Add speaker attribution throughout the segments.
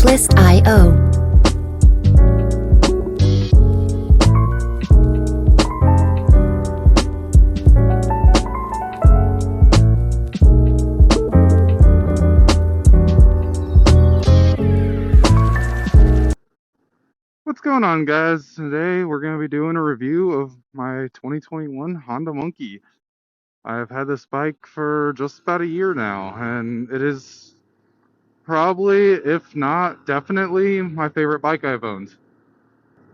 Speaker 1: Twist.io.
Speaker 2: What's going on, guys? Today we're going to be doing a review of my 2021 Honda Monkey. I've had this bike for just about a year now, and it is probably, if not definitely, my favorite bike I've owned.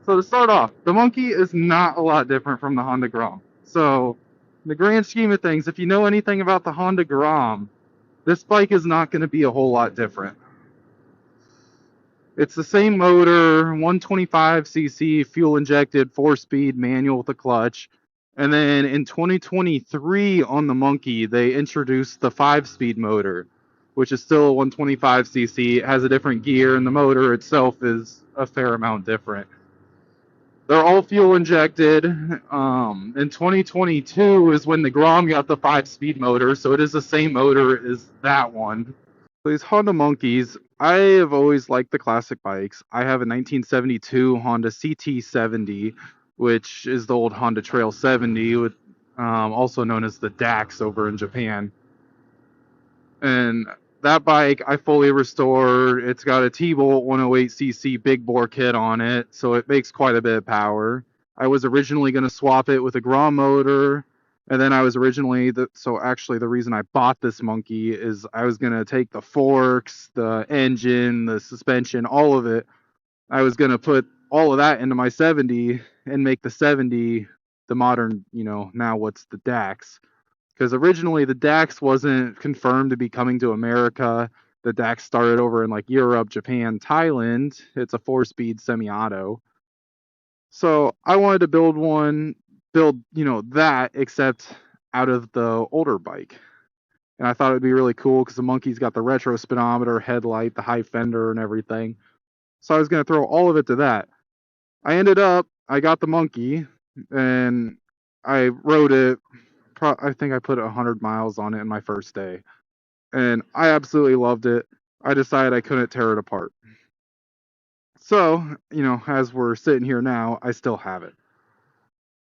Speaker 2: So to start off, the Monkey is not a lot different from the Honda Grom. So in the grand scheme of things, if you know anything about the Honda Grom, this bike is not going to be a whole lot different. It's the same motor, 125cc, fuel injected, 4-speed manual with a clutch. And then in 2023 on the Monkey, they introduced the 5-speed motor, which is still a 125cc. It has a different gear, and the motor itself is a fair amount different. They're all fuel injected. In 2022 is when the Grom got the 5-speed motor, so it is the same motor as that one. These Honda Monkeys, I have always liked the classic bikes. I have a 1972 Honda CT70, which is the old Honda Trail 70, with, also known as the DAX over in Japan. And that bike I fully restored. It's got a T-Bolt 108cc big bore kit on it, so it makes quite a bit of power. I was originally going to swap it with a Grom motor. And then I was originally, so actually the reason I bought this Monkey is I was going to take the forks, the engine, the suspension, all of it. I was going to put all of that into my 70 and make the 70 the modern, now what's the DAX. Because originally the DAX wasn't confirmed to be coming to America. The DAX started over in like Europe, Japan, Thailand. It's a 4-speed semi-auto. So I wanted to build that, except out of the older bike. And I thought it would be really cool because the Monkey's got the retro speedometer, headlight, the high fender, and everything. So I was going to throw all of it to that. I got the Monkey, and I rode it. I think I put 100 miles on it in my first day. And I absolutely loved it. I decided I couldn't tear it apart. So, as we're sitting here now, I still have it.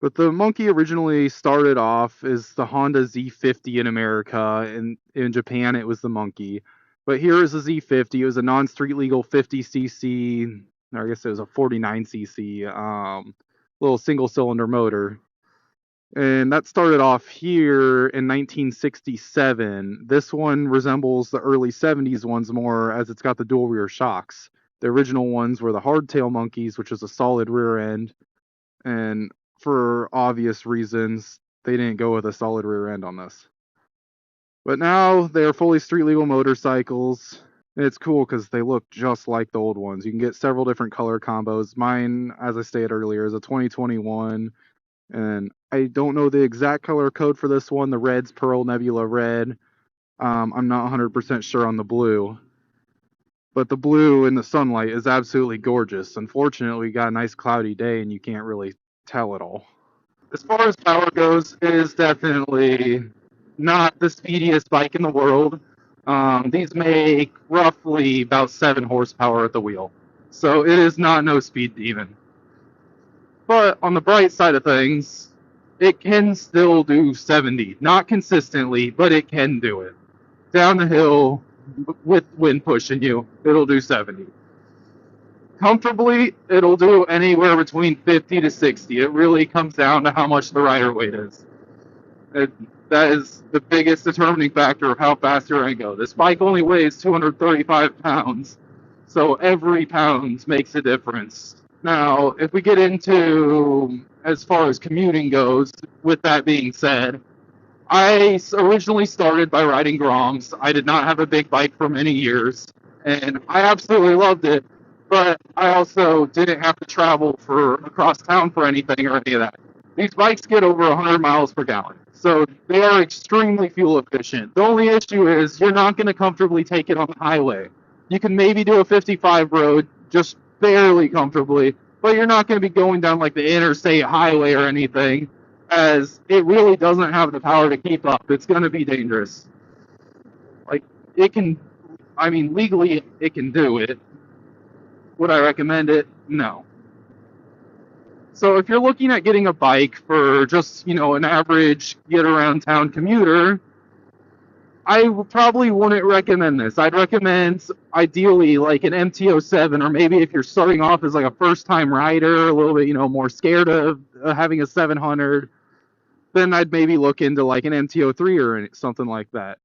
Speaker 2: But the Monkey originally started off as the Honda Z50 in America, and in Japan it was the Monkey. But here is the Z50. It was a non-street legal 50cc, or I guess it was a 49cc, little single-cylinder motor. And that started off here in 1967. This one resembles the early 70s ones more, as it's got the dual rear shocks. The original ones were the hardtail Monkeys, which is a solid rear end, and for obvious reasons, they didn't go with a solid rear end on this. But now they're fully street legal motorcycles. And it's cool because they look just like the old ones. You can get several different color combos. Mine, as I stated earlier, is a 2021. And I don't know the exact color code for this one. The red's Pearl Nebula Red. I'm not 100% sure on the blue. But the blue in the sunlight is absolutely gorgeous. Unfortunately, we got a nice cloudy day and you can't really tell it all. As far as power goes, it is definitely not the speediest bike in the world. These make roughly about 7 horsepower at the wheel. So it is not no speed demon. But on the bright side of things, it can still do 70. Not consistently, but it can do it. Down the hill, with wind pushing you, it'll do 70. Comfortably, it'll do anywhere between 50 to 60. It really comes down to how much the rider weight is. That is the biggest determining factor of how fast you're going to go. This bike only weighs 235 pounds, so every pound makes a difference. Now, if we get into as far as commuting goes, with that being said, I originally started by riding Groms. I did not have a big bike for many years, and I absolutely loved it. But I also didn't have to travel across town for anything or any of that. These bikes get over 100 miles per gallon, so they are extremely fuel efficient. The only issue is you're not going to comfortably take it on the highway. You can maybe do a 55 road just barely comfortably, but you're not going to be going down like the interstate highway or anything, as it really doesn't have the power to keep up. It's going to be dangerous. Legally it can do it, Would I recommend it? No. So if you're looking at getting a bike for just, an average get around town commuter, I probably wouldn't recommend this. I'd recommend ideally like an MT-07, or maybe if you're starting off as like a first time rider, a little bit, more scared of having a 700, then I'd maybe look into like an MT-03 or something like that.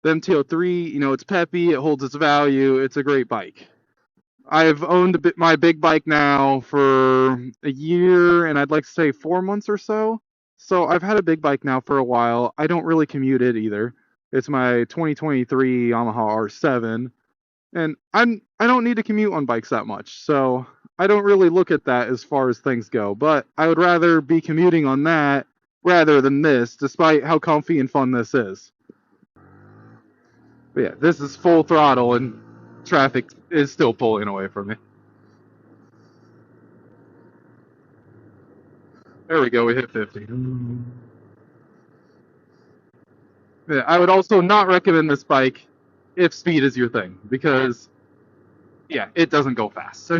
Speaker 2: The MT-03, it's peppy, it holds its value, it's a great bike. I've owned my big bike now for a year, and I'd like to say 4 months or so. So I've had a big bike now for a while. I don't really commute it either. It's my 2023 Yamaha R7, and I don't need to commute on bikes that much. So I don't really look at that as far as things go. But I would rather be commuting on that rather than this, despite how comfy and fun this is. But yeah, this is full throttle, and traffic is still pulling away from me. There we go, we hit 50. Yeah, I would also not recommend this bike if speed is your thing, because yeah, it doesn't go fast. As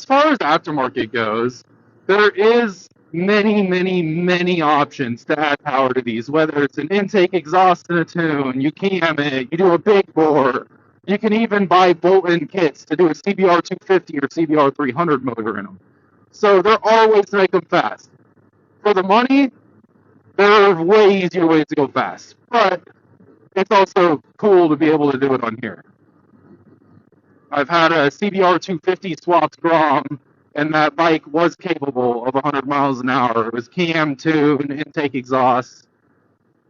Speaker 2: far as aftermarket goes, there is many options to add power to these, whether it's an intake exhaust and a tune, you cam it, you do a big bore, you can even buy bolt-in kits to do a CBR 250 or CBR 300 motor in them. So there are ways to make them fast. For the money, there are way easier ways to go fast, but it's also cool to be able to do it on here. I've had a CBR 250 swapped Grom, and that bike was capable of 100 miles an hour. It was cam, tune, intake exhaust.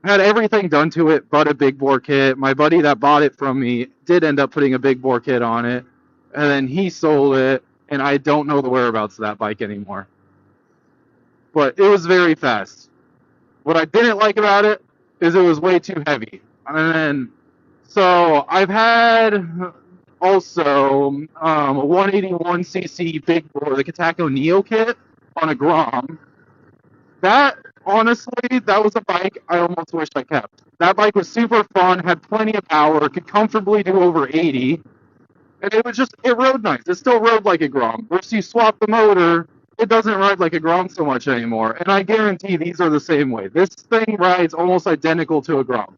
Speaker 2: I had everything done to it but a big bore kit. My buddy that bought it from me did end up putting a big bore kit on it, and then he sold it, and I don't know the whereabouts of that bike anymore. But it was very fast. What I didn't like about it is it was way too heavy. And so I've had also a 181cc big bore, the Katako Neo kit on a Grom. That, honestly, that was a bike I almost wish I kept. That bike was super fun, had plenty of power, could comfortably do over 80, and it rode nice. It still rode like a Grom. Once you swap the motor, it doesn't ride like a Grom so much anymore, and I guarantee these are the same way. This thing rides almost identical to a Grom.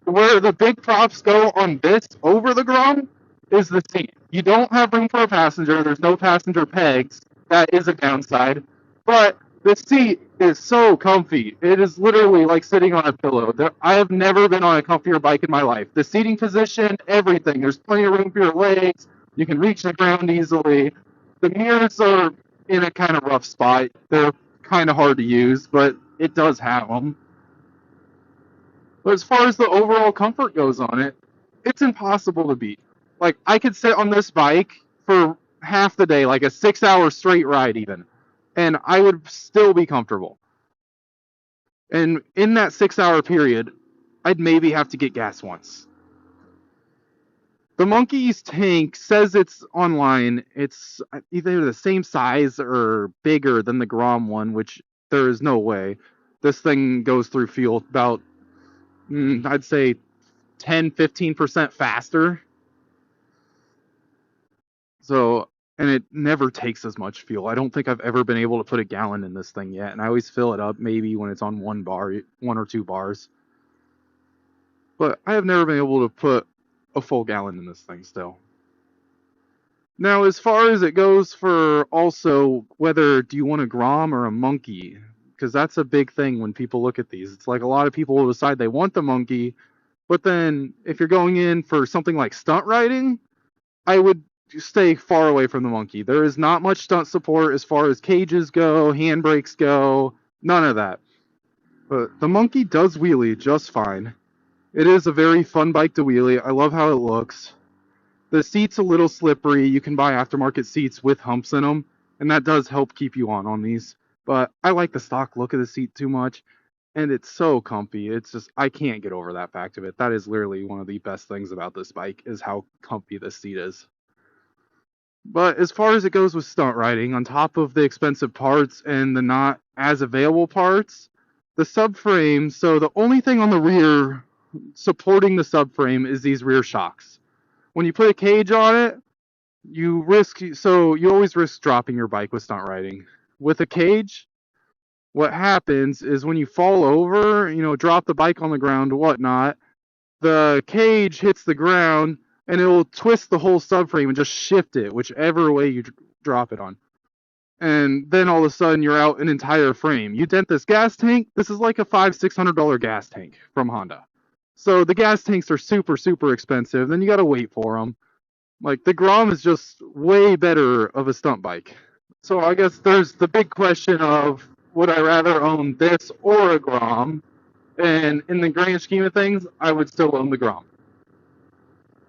Speaker 2: Where the big props go on this over the Grom is the seat. You don't have room for a passenger. There's no passenger pegs. That is a downside. But the seat is so comfy. It is literally like sitting on a pillow. I have never been on a comfier bike in my life. The seating position, everything. There's plenty of room for your legs. You can reach the ground easily. The mirrors are in a kind of rough spot. They're kind of hard to use, but it does have them. But as far as the overall comfort goes on it, it's impossible to beat. Like, I could sit on this bike for half the day, like a 6-hour straight ride even, and I would still be comfortable. And in that 6-hour period, I'd maybe have to get gas once. The Monkey's tank says it's online. It's either the same size or bigger than the Grom one, which there is no way. This thing goes through fuel about, I'd say, 10-15% faster. So, and it never takes as much fuel. I don't think I've ever been able to put a gallon in this thing yet, and I always fill it up maybe when it's on 1 or 2 bars. But I have never been able to put a full gallon in this thing still. Now, as far as it goes for also whether do you want a Grom or a Monkey, because that's a big thing when people look at these. It's like a lot of people will decide they want the Monkey, but then if you're going in for something like stunt riding, I would stay far away from the Monkey. There is not much stunt support as far as cages go, handbrakes go, none of that. But the Monkey does wheelie just fine. It is a very fun bike to wheelie. I love how it looks. The seat's a little slippery. You can buy aftermarket seats with humps in them, and that does help keep you on these. But I like the stock look of the seat too much, and it's so comfy. It's just, I can't get over that fact of it. That is literally one of the best things about this bike, is how comfy this seat is. But as far as it goes with stunt riding, on top of the expensive parts and the not as available parts, the subframe, so the only thing on the rear supporting the subframe is these rear shocks. when you put a cage on it, you always risk dropping your bike with stunt riding. With a cage, what happens is when you fall over, drop the bike on the ground, whatnot, the cage hits the ground and it will twist the whole subframe and just shift it whichever way you drop it on. And then all of a sudden you're out an entire frame. You dent this gas tank. This is like a $500-$600 gas tank from Honda. So the gas tanks are super, super expensive. Then you got to wait for them. Like the Grom is just way better of a stunt bike. So I guess there's the big question of, would I rather own this or a Grom? And in the grand scheme of things, I would still own the Grom.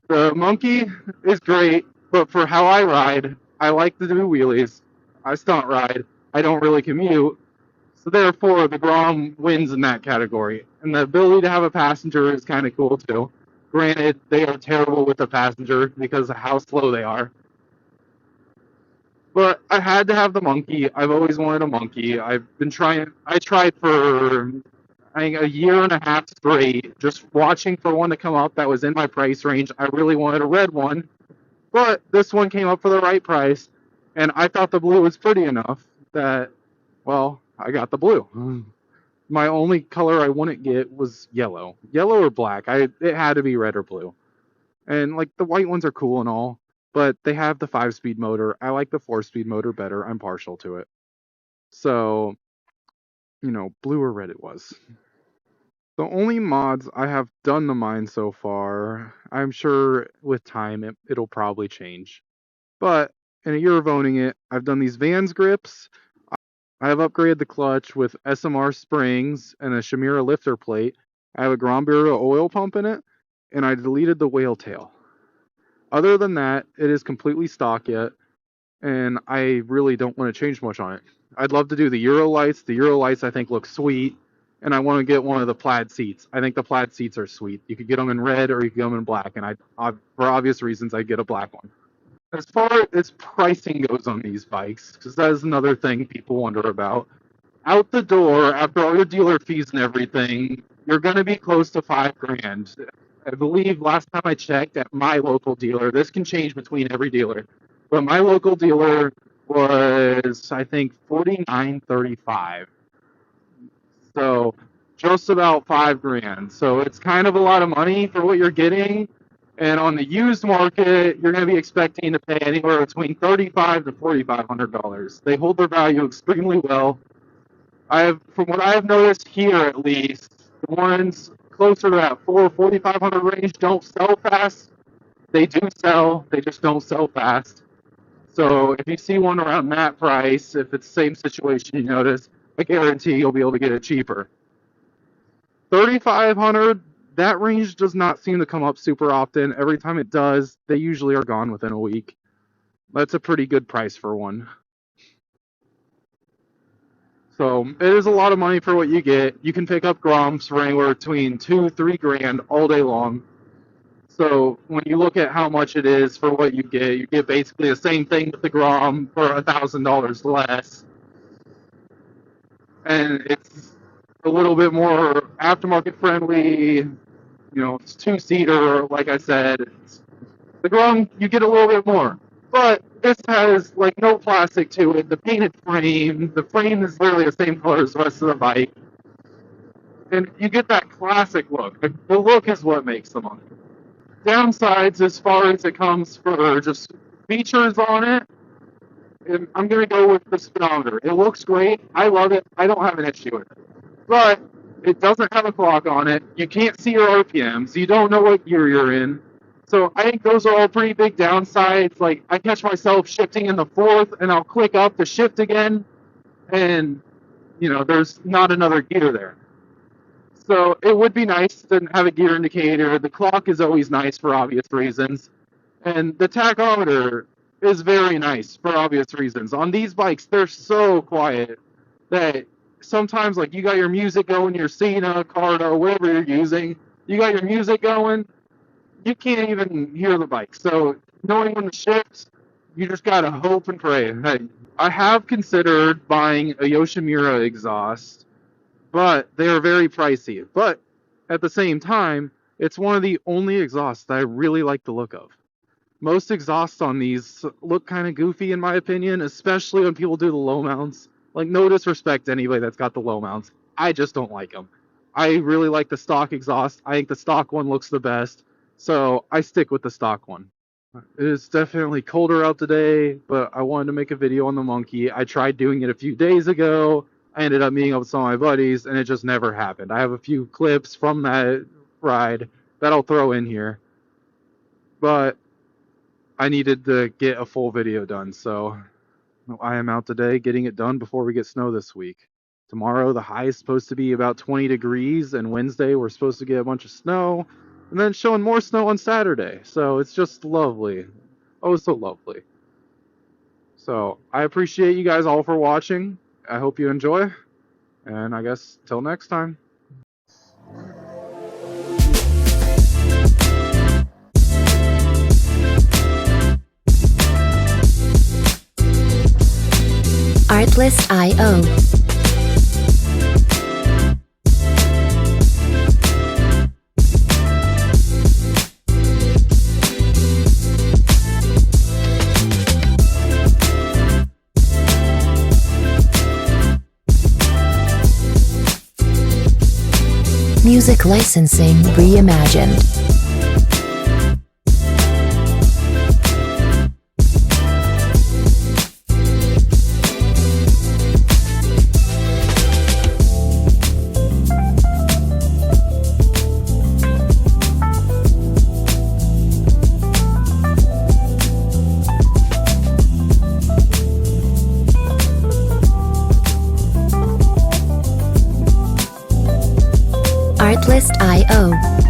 Speaker 2: The Monkey is great, but for how I ride, I like to do wheelies. I stunt ride. I don't really commute. So therefore, the Grom wins in that category. And the ability to have a passenger is kind of cool too. Granted, they are terrible with a passenger because of how slow they are. But I had to have the Monkey. I've always wanted a Monkey. I tried for, I think, a year and a half straight, just watching for one to come up that was in my price range. I really wanted a red one, but this one came up for the right price, and I thought the blue was pretty enough that, well, I got the blue. My only color I wouldn't get was yellow or black. It had to be red or blue. And like the white ones are cool and all, but they have the 5-speed motor. I like the 4-speed motor better. I'm partial to it. So, blue or red it was. The only mods I have done to mine so far, I'm sure with time it'll probably change. But in a year of owning it, I've done these Vans grips. I have upgraded the clutch with SMR springs and a Shimura lifter plate. I have a Grombureau oil pump in it, and I deleted the whale tail. Other than that, it is completely stock yet, and I really don't want to change much on it. I'd love to do the Euro lights. The Euro lights I think look sweet, and I want to get one of the plaid seats. I think the plaid seats are sweet. You could get them in red or you could get them in black, and for obvious reasons, I'd get a black one. As far as pricing goes on these bikes, because that is another thing people wonder about, out the door, after all your dealer fees and everything, you're going to be close to $5,000. I believe last time I checked at my local dealer, this can change between every dealer, but my local dealer was, I think, $4,935. So just about $5,000. So it's kind of a lot of money for what you're getting. And on the used market, you're going to be expecting to pay anywhere between $3,500 to $4,500. They hold their value extremely well. From what I have noticed here at least, the ones closer to that $4,500 range don't sell fast. They do sell, they just don't sell fast. So if you see one around that price, if it's the same situation you notice, I guarantee you'll be able to get it cheaper. $3,500, that range does not seem to come up super often. Every time it does, they usually are gone within a week. That's a pretty good price for one. So it is a lot of money for what you get. You can pick up Groms for anywhere between $2,000-$3,000 all day long. So when you look at how much it is for what you get basically the same thing with the Grom for $1,000 less. And it's a little bit more aftermarket friendly. It's 2-seater, like I said. The Grom, you get a little bit more. But this has like no plastic to it. The painted frame, the frame is literally the same color as the rest of the bike. And you get that classic look. The look is what makes the money. Downsides, as far as it comes for just features on it, I'm going to go with the speedometer. It looks great. I love it. I don't have an issue with it. But it doesn't have a clock on it. You can't see your RPMs. You don't know what gear you're in. So I think those are all pretty big downsides. Like, I catch myself shifting in the fourth, and I'll click up to shift again, and, there's not another gear there. So it would be nice to have a gear indicator. The clock is always nice for obvious reasons. And the tachometer is very nice for obvious reasons. On these bikes, they're so quiet that sometimes, like, you got your music going, your Sena, Cardo, whatever you're using, you got your music going, you can't even hear the bike. So knowing when to shift, you just got to hope and pray. I have considered buying a Yoshimura exhaust, but they are very pricey. But at the same time, it's one of the only exhausts that I really like the look of. Most exhausts on these look kind of goofy in my opinion, especially when people do the low mounts. Like, no disrespect to anybody that's got the low mounts. I just don't like them. I really like the stock exhaust. I think the stock one looks the best. So I stick with the stock one. It is definitely colder out today, but I wanted to make a video on the monkey. I tried doing it a few days ago. I ended up meeting up with some of my buddies, and it just never happened. I have a few clips from that ride that I'll throw in here. But I needed to get a full video done, so I am out today getting it done before we get snow this week. Tomorrow the high is supposed to be about 20 degrees, and Wednesday we're supposed to get a bunch of snow, and then showing more snow on Saturday. So it's just lovely. Oh, so lovely. So I appreciate you guys all for watching. I hope you enjoy, and I guess till next time.
Speaker 1: Artlist.io. Music licensing reimagined. Artlist.io.